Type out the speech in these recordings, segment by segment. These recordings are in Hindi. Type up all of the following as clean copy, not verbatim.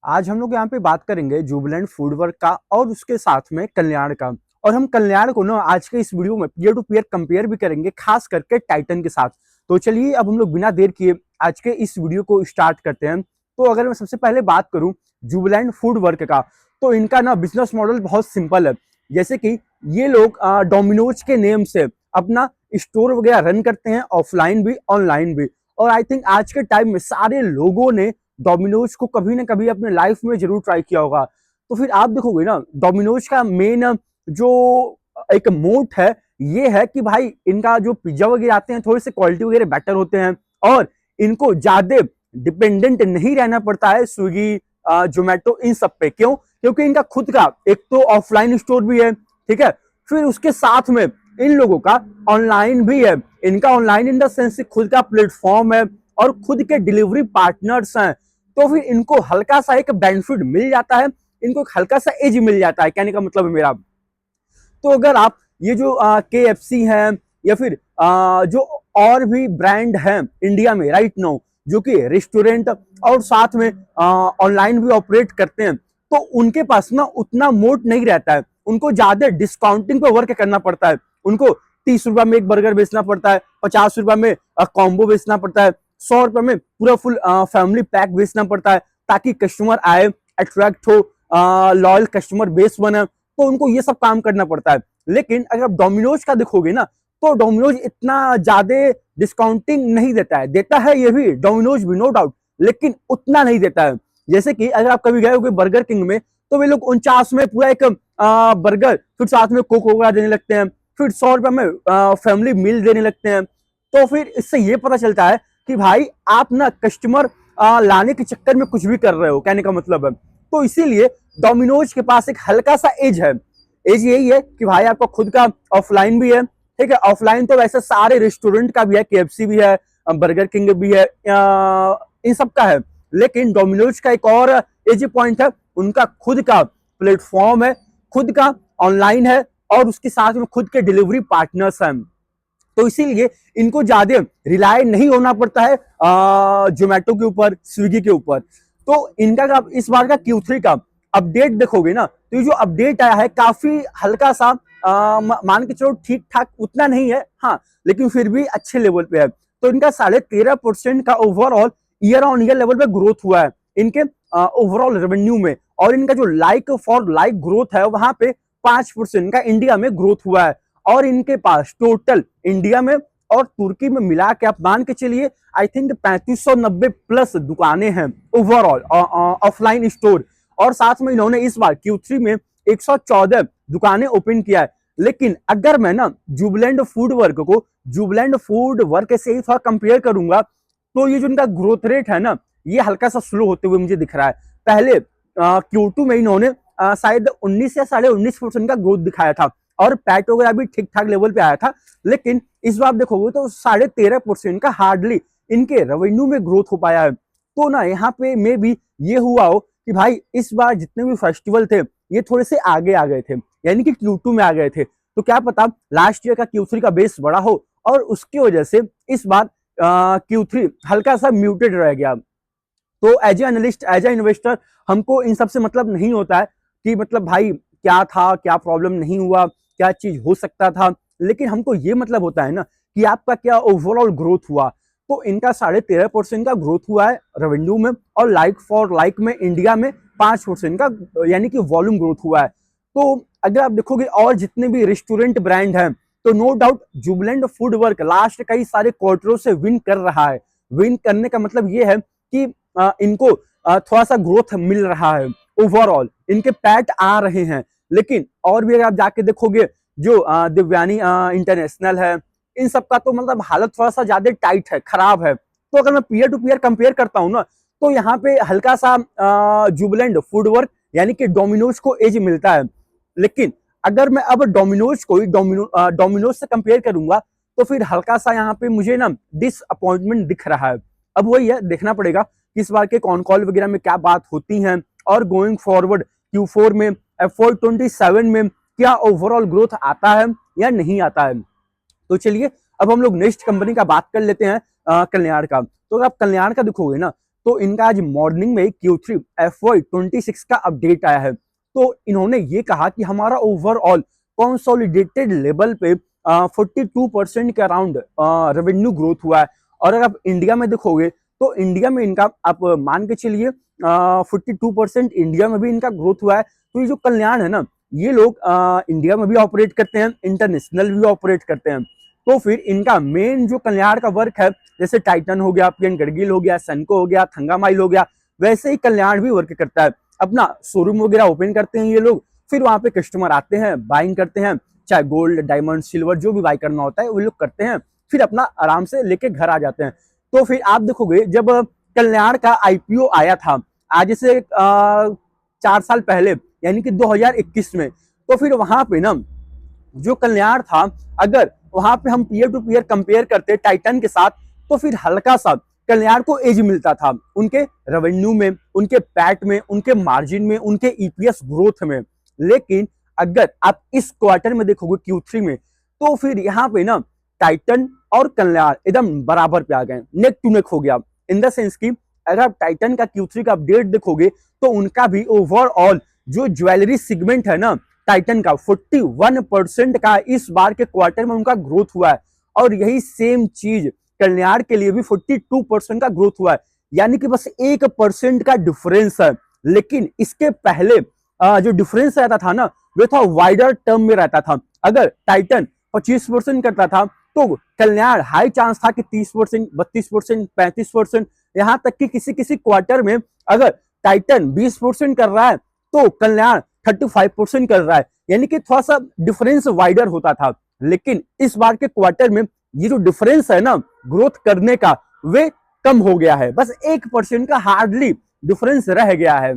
आज हम लोग यहाँ पे बात करेंगे जुबिलेंट फूडवर्क का और उसके साथ में कल्याण का। और हम कल्याण को ना आज के इस वीडियो में पीयर टू पीयर कंपेयर भी करेंगे, खास करके टाइटन के साथ। तो चलिए अब हम लोग बिना देर किए आज के इस वीडियो को स्टार्ट करते हैं। तो अगर मैं सबसे पहले बात करूं जुबिलेंट फूडवर्क का, तो इनका ना बिजनेस मॉडल बहुत सिंपल है। जैसे कि ये लोग डोमिनोज के नेम से अपना स्टोर वगैरह रन करते हैं, ऑफलाइन भी ऑनलाइन भी। और आई थिंक आज के टाइम में सारे लोगों ने डोमिनोज को कभी ना कभी अपने लाइफ में जरूर ट्राई किया होगा। तो फिर आप देखोगे ना, डोमिनोज का मेन जो एक मोट है ये है कि भाई इनका जो पिज्जा वगैरह आते हैं थोड़े से क्वालिटी वगैरह बेटर होते हैं, और इनको ज्यादा डिपेंडेंट नहीं रहना पड़ता है स्विगी जोमेटो इन सब पे। क्यों? क्योंकि इनका खुद का एक तो ऑफलाइन स्टोर भी है, ठीक है, फिर उसके साथ में इन लोगों का ऑनलाइन भी है। इनका ऑनलाइन इन द सेंस खुद का प्लेटफॉर्म है और खुद के डिलीवरी पार्टनर्स हैं। तो फिर इनको हल्का सा एक बेनिफिट मिल जाता है, इनको एक हल्का सा एज मिल जाता है, कहने का मतलब है मेरा। तो अगर आप ये जो KFC है या फिर जो और भी ब्रांड हैं इंडिया में राइट नाउ जो कि रेस्टोरेंट और साथ में ऑनलाइन भी ऑपरेट करते हैं, तो उनके पास ना उतना मोट नहीं रहता है। उनको ज्यादा डिस्काउंटिंग पे वर्क करना पड़ता है। उनको 30 रुपए में एक बर्गर बेचना पड़ता है, 50 रुपए में कॉम्बो बेचना पड़ता है, 100 रुपए में पूरा फुल फैमिली पैक बेचना पड़ता है, ताकि कस्टमर आए, अट्रैक्ट हो, लॉयल कस्टमर बेस बने। तो उनको ये सब काम करना पड़ता है। लेकिन अगर आप डोमिनोज का देखोगे ना, तो डोमिनोज इतना ज्यादा डिस्काउंटिंग नहीं देता है। देता है ये भी डोमिनोज भी, नो डाउट, लेकिन उतना नहीं देता है। जैसे कि अगर आप कभी गए होगे बर्गर किंग में, तो वे लोग 49 में पूरा एक बर्गर, फिर साथ में कोक वगैरह देने लगते हैं, फिर 100 रुपए में फैमिली मील देने लगते हैं। तो फिर इससे ये पता चलता है कि भाई आप ना कस्टमर लाने के चक्कर में कुछ भी कर रहे हो, कहने का मतलब है। तो इसीलिए डोमिनोज के पास एक हल्का सा एज है। एज यही है कि भाई आपका खुद का ऑफलाइन भी है, ठीक है। ऑफलाइन तो वैसे सारे रेस्टोरेंट का भी है, KFC भी है, बर्गर किंग भी है, इन सब का है। लेकिन डोमिनोज का एक और एज पॉइंट है, उनका खुद का प्लेटफॉर्म है, खुद का ऑनलाइन है, और उसके साथ में खुद के डिलीवरी पार्टनर्स हैं। तो इसीलिए इनको ज्यादा रिलाय नहीं होना पड़ता है जोमेटो के ऊपर, स्विगी के ऊपर। तो इनका इस बार का Q3 का अपडेट देखोगे ना, तो ये जो अपडेट आया है काफी हल्का सा मान के चलो ठीक ठाक, उतना नहीं है हाँ, लेकिन फिर भी अच्छे लेवल पे है। तो इनका 13.5% का overall year on year level पे ग्रोथ हुआ है इनके ओवरऑल रेवेन्यू में। और इनका जो लाइक फॉर लाइक ग्रोथ है वहां पे 5% का इंडिया में ग्रोथ हुआ है। और इनके पास टोटल इंडिया में और तुर्की में मिला के आप मान के चलिए आई थिंक 3590 प्लस दुकानें हैं ओवरऑल ऑफलाइन स्टोर। और साथ में इन्होंने इस बार Q3 में 114 दुकानें ओपन किया है। लेकिन अगर मैं ना जुबिलेंट फूडवर्क को जुबिलेंट फूडवर्क से ही थोड़ा कंपेयर करूंगा, तो ये जो इनका ग्रोथ रेट है ना, ये हल्का सा स्लो होते हुए मुझे दिख रहा है। पहले Q2 में इन्होंने शायद 19 या 19.5% का ग्रोथ दिखाया था, और पैट वगैरह भी ठीक ठाक लेवल पे आया था। लेकिन इस बार देखोगे तो 13.5% का हार्डली इनके रेवेन्यू में ग्रोथ हो पाया है। तो ना यहाँ पे मे भी ये हुआ हो कि भाई इस बार जितने भी फेस्टिवल थे ये थोड़े से आगे आ गए थे, यानी कि Q2 में आ गए थे। तो क्या पता लास्ट ईयर का Q3 का बेस बड़ा हो और उसकी वजह से इस बार Q3 हल्का सा म्यूटेड रह गया। तो as a analyst, as a investor, हमको इन सब से मतलब नहीं होता है कि मतलब भाई क्या था, क्या प्रॉब्लम नहीं हुआ, क्या चीज हो सकता था। लेकिन हमको ये मतलब होता है ना कि आपका क्या ओवरऑल ग्रोथ हुआ। तो इनका 13.5% का ग्रोथ हुआ है रेवेन्यू में, और लाइक फॉर लाइक में इंडिया में 5% का यानी कि वॉल्यूम ग्रोथ हुआ है। तो अगर आप देखोगे और जितने भी रेस्टोरेंट ब्रांड हैं, तो no doubt Jubilant foodwork last कई सारे क्वार्टरों से विन कर रहा है। विन करने का मतलब ये है कि इनको थोड़ा सा ग्रोथ मिल रहा है, ओवरऑल इनके पैट आ रहे हैं। लेकिन और भी अगर आप जाके देखोगे जो दिव्यानी इंटरनेशनल है, इन सब का तो मतलब हालत थोड़ा सा ज्यादा टाइट है, खराब है। तो अगर मैं पीयर टू पीयर कंपेयर करता हूँ ना, तो यहाँ पे हल्का सा जुबिलेंट फूडवर्क यानी कि डोमिनोज को एज मिलता है। लेकिन अगर मैं अब डोमिनोज को डोमिनोज से कंपेयर करूंगा, तो फिर हल्का सा यहाँ पे मुझे ना डिसअपॉइंटमेंट दिख रहा है। अब वही है, देखना पड़ेगा कि इस बार के कॉन कॉल वगैरह में क्या बात होती है, और गोइंग फॉरवर्ड Q4 में, FY27 में क्या ओवरऑल ग्रोथ आता है या नहीं आता है। तो चलिए अब हम लोग नेक्स्ट कंपनी का बात कर लेते हैं कल्याण का। तो अगर आप कल्याण का देखोगे ना, तो इनका आज मॉर्निंग में Q3 FY26 का अपडेट आया है। तो इन्होंने ये कहा कि हमारा ओवरऑल कंसोलिडेटेड लेवल पे 42% के अराउंड रेवेन्यू ग्रोथ हुआ है। और अगर आप इंडिया में देखोगे तो इंडिया में इनका आप मान के चलिए 42% इंडिया में भी इनका ग्रोथ हुआ है। तो ये जो कल्याण है ना, ये लोग इंडिया में भी ऑपरेट करते हैं, इंटरनेशनल भी ऑपरेट करते हैं। तो फिर इनका मेन जो कल्याण का वर्क है, जैसे टाइटन हो गया, पीएन गडगिल हो गया, सनको हो गया, थंगामाइल हो गया, वैसे ही कल्याण भी वर्क करता है। अपना शोरूम वगैरह ओपन करते हैं ये लोग, फिर वहां पे कस्टमर आते हैं, बाइंग करते हैं, चाहे गोल्ड, डायमंड, सिल्वर जो भी बाई करना होता है वो लोग करते हैं, फिर अपना आराम से लेके घर आ जाते हैं। तो फिर आप देखोगे जब कल्याण का आईपीओ आया था आज से 4 साल पहले, यानी कि 2021 में, तो फिर वहां पे ना जो कल्याण था, अगर वहां पे हम पीयर टू पीयर कंपेयर करते टाइटन के साथ, तो फिर हल्का सा कल्याण को एज मिलता था उनके रेवेन्यू में, उनके पैट में, उनके मार्जिन में, उनके ईपीएस ग्रोथ में। लेकिन अगर आप इस क्वार्टर में देखोगे Q3 में, तो फिर यहाँ पे ना टाइटन और कल्याण एकदम बराबर पे आ गए, नेक टू नेक हो गया। इन द सेंस की अगर आप टाइटन का Q3 का अपडेट देखोगे तो उनका भी ओवरऑल जो ज्वेलरी सेगमेंट है ना, टाइटन का 41% का इस बार के क्वार्टर में उनका ग्रोथ हुआ है। और यही सेम चीज कल्याण के लिए भी 42% का ग्रोथ हुआ है, यानी कि बस 1% का डिफरेंस है। लेकिन इसके पहले जो डिफरेंस रहता था ना, वो था वाइडर टर्म में रहता था। अगर टाइटन 25% करता था तो कल्याण हाई चांस था कि 30%, 32%, 35%, यहां तक कि किसी किसी क्वार्टर में अगर टाइटन 20% कर रहा है तो कल्याण 35% कर रहा है, यानी कि थोड़ा सा डिफरेंस वाइडर होता था। लेकिन इस बार के क्वार्टर में ये जो डिफरेंस है ना ग्रोथ करने का, वे कम हो गया है, बस 1% का हार्डली डिफरेंस रह गया है।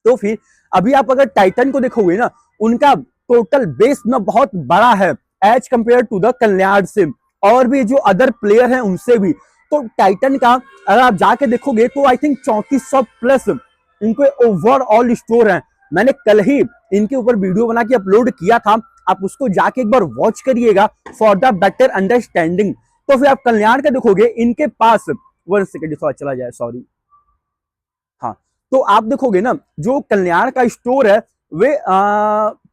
तो फिर अभी आप अगर टाइटन को देखोगे ना, उनका टोटल बेस ना बहुत बड़ा है एज कंपेयर टू द कल्याण से, और भी जो अदर प्लेयर हैं उनसे भी। तो टाइटन का अगर आप जाके देखोगे तो आई थिंक 3400 प्लस इनके ओवरऑल स्टोर हैं। मैंने कल ही इनके ऊपर वीडियो बना के अपलोड किया था, आप उसको जाके एक बार वॉच करिएगा फॉर द बेटर अंडरस्टैंडिंग। तो फिर आप कल्याण का देखोगे, इनके पास 1 सेकेंड थोड़ा चला जाए, सॉरी, हाँ, तो आप देखोगे ना जो कल्याण का स्टोर है वे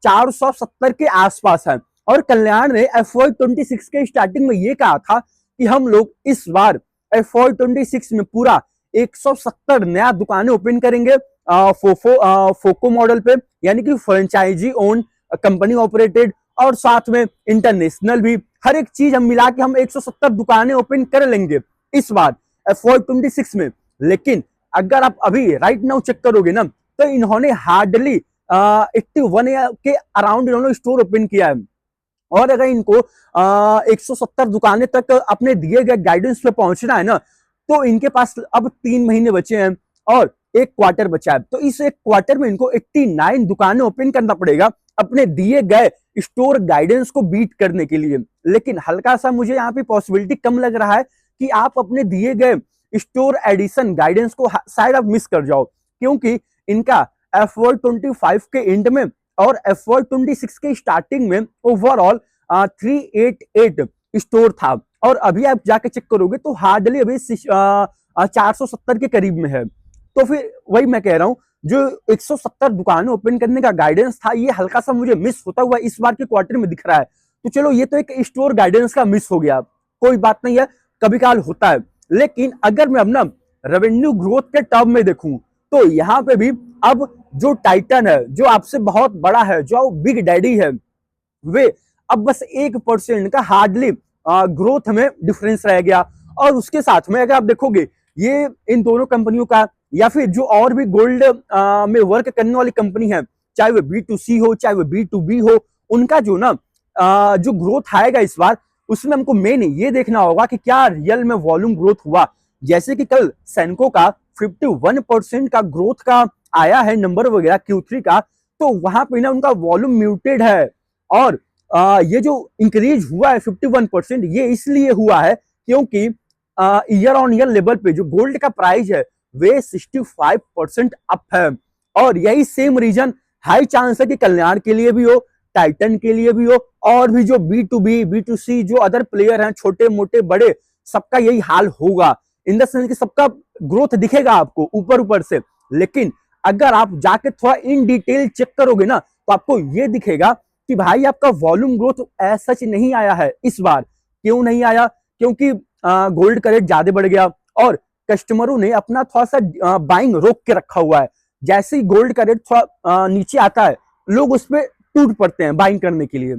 470 के आसपास है। और कल्याण ने FY26 के स्टार्टिंग में ये कहा था कि हम लोग इस बार FY26 में पूरा 170 नया दुकानें ओपन करेंगे फोको मॉडल पे, यानी कि फ्रेंचाइजी ओन, कंपनी ऑपरेटेड, और साथ में इंटरनेशनल भी, हर एक चीज हम मिला के हम 170 दुकानें ओपन कर लेंगे इस बार FY26 में। लेकिन अगर आप अभी राइट नाउ चेक करोगे ना, तो इन्होंने हार्डली 81 के अराउंड इन्होंने स्टोर ओपन किया है। और अगर इनको 170 दुकानें तक अपने दिए गए गाइडेंस पे पहुंचना है ना, तो इनके पास अब 3 महीने बचे हैं और एक क्वार्टर बचा है। तो इस एक क्वार्टर में इनको 89 दुकानें ओपन करना पड़ेगा अपने दिए गए स्टोर गाइडेंस को बीट करने के लिए। लेकिन हल्का सा मुझे यहाँ पे पॉसिबिलिटी कम लग रहा है कि आप अपने दिए गए स्टोर एडिशन गाइडेंस को शायद आप मिस कर जाओ, क्योंकि इनका FY25 के एंड में और FY26 के स्टार्टिंग में ओवरऑल 388 स्टोर था, और अभी आप जाके चेक करोगे तो हार्डली अभी 470 के करीब में है। तो फिर वही मैं कह रहा हूं, जो 170 दुकानें ओपन करने का गाइडेंस था, ये हल्का सा मुझे मिस होता हुआ इस बार के क्वार्टर में दिख रहा है। तो चलो, ये तो एक स्टोर गाइडेंस का मिस हो गया, कोई बात नहीं है, कभी काल होता है। लेकिन अगर मैं अपना रेवेन्यू ग्रोथ के टर्म में देखूं, तो यहाँ पे भी अब जो टाइटन है, जो आपसे बहुत बड़ा है, जो बिग डैडी है, वे अब बस 1% का हार्डली ग्रोथ में डिफरेंस रह गया। और उसके साथ में अगर आप देखोगे, ये इन दोनों कंपनियों का, या फिर जो और भी गोल्ड में वर्क करने वाली कंपनी है, चाहे वो B2C हो, चाहे वो B2B हो, उनका जो ना जो ग्रोथ आएगा इस बार, उसमें हमको मेन ये देखना होगा कि क्या रियल में वॉल्यूम ग्रोथ हुआ। जैसे कि कल सेनको का 51% का ग्रोथ का आया है नंबर वगैरह Q3 का, तो वहां पे ना उनका वॉल्यूम म्यूटेड है। और ये जो इंक्रीज हुआ है 51%, ये इसलिए हुआ है क्योंकि ईयर ऑन ईयर लेवल पे जो गोल्ड का प्राइस है वे 65% अप है। और यही सेम रीजन हाई चांस है कि कल्याण के लिए भी हो, टाइटन के लिए भी हो, और भी जो B2B, B2C जो अदर प्लेयर हैं, छोटे मोटे बड़े, सबका यही हाल होगा। इन द सेंस कि सबका ग्रोथ दिखेगा आपको ऊपर ऊपर से, लेकिन अगर आप जाके थोड़ा इन डिटेल चेक करोगे ना तो आपको ये दिखेगा कि भाई आपका वॉल्यूम ग्रोथ ऐसा सच नहीं आया है इस बार। क्यों नहीं आया? क्योंकि गोल्ड का रेट ज्यादा बढ़ गया और कस्टमरों ने अपना थोड़ा सा बाइंग रोक के रखा हुआ है। जैसे ही गोल्ड का रेट थोड़ा नीचे आता है, लोग उस पर टूट पड़ते हैं बाइंग करने के लिए।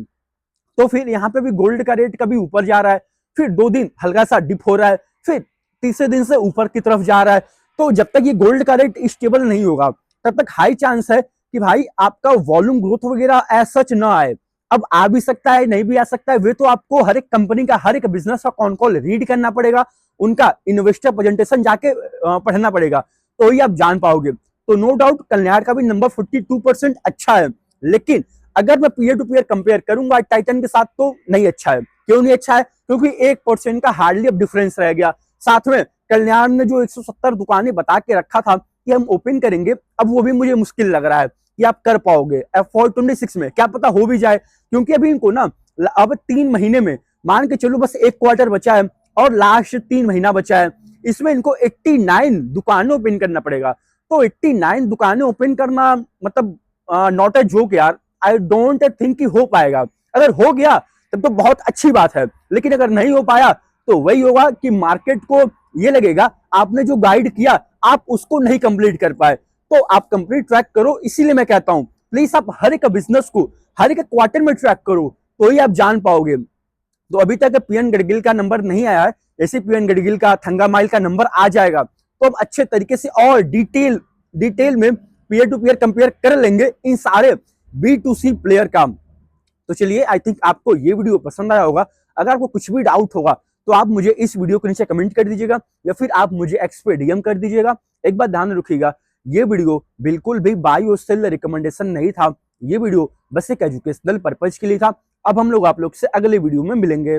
तो फिर यहाँ पे भी गोल्ड का रेट कभी ऊपर जा रहा है, फिर 2 दिन हल्का सा डिप हो रहा है, फिर तीसरे दिन से ऊपर की तरफ जा रहा है। तो जब तक ये गोल्ड का रेट स्टेबल नहीं होगा तब तक हाई चांस है कि भाई आपका वॉल्यूम ग्रोथ वगैरह एज सच ना आए। अब आ भी सकता है, नहीं भी आ सकता है, वे तो आपको हर एक कंपनी का, हर एक बिजनेस का कॉन कॉल रीड करना पड़ेगा, उनका इन्वेस्टर प्रेजेंटेशन जाके पढ़ना पड़ेगा, तो ही आप जान पाओगे। तो नो डाउट कल्याण का भी नंबर 42% अच्छा है, लेकिन अगर मैं पीयर टू पीयर कंपेयर करूंगा टाइटन के साथ तो नहीं अच्छा है। क्यों नहीं अच्छा है? क्योंकि 1% का हार्डली अब डिफरेंस रह गया। साथ में कल्याण ने जो 170 दुकानें बता के रखा था कि हम ओपन करेंगे, अब वो भी मुझे मुश्किल लग रहा है कि आप कर पाओगे F26 में। क्या पता हो भी जाए, क्योंकि अभी इनको ना अब 3 महीने में, मान के चलो बस एक क्वार्टर बचा है और लास्ट 3 महीना बचा है, इसमें इनको 89 दुकानें ओपन करना पड़ेगा। तो 89 दुकानें ओपन करना मतलब नॉट अ जोक यार। आई डोंट थिंक कि हो पाएगा। अगर हो गया तब तो बहुत अच्छी बात है, लेकिन अगर नहीं हो पाया तो वही होगा कि मार्केट को ये लगेगा आपने जो गाइड किया आप उसको नहीं कंप्लीट कर पाए। तो आप कंप्लीट ट्रैक करो। इसीलिए मैं कहता हूं प्लीज आप हर एक बिजनेस को हर एक क्वार्टर में ट्रैक करो, तो ही आप जान पाओगे। तो अभी तक पीएन गडगिल का नंबर नहीं आया है, ऐसे पीएन गडगिल का, थंगामाइल का नंबर आ जाएगा तो अब अच्छे तरीके से और डिटेल में पीयर टू पीयर कंपेयर कर लेंगे इन सारे B2C प्लेयर का। तो चलिए, आई थिंक आपको ये वीडियो पसंद आया होगा। अगर आपको कुछ भी डाउट होगा तो आप मुझे इस वीडियो के नीचे कमेंट कर दीजिएगा या फिर आप मुझे एक्स पे डीएम कर दीजिएगा। एक बात ध्यान रखिएगा, ये वीडियो बिल्कुल भी बाय और सेल रिकमेंडेशन नहीं था। ये वीडियो बस एक एजुकेशनल पर्पज के लिए था। अब हम लोग आप लोग से अगले वीडियो में मिलेंगे।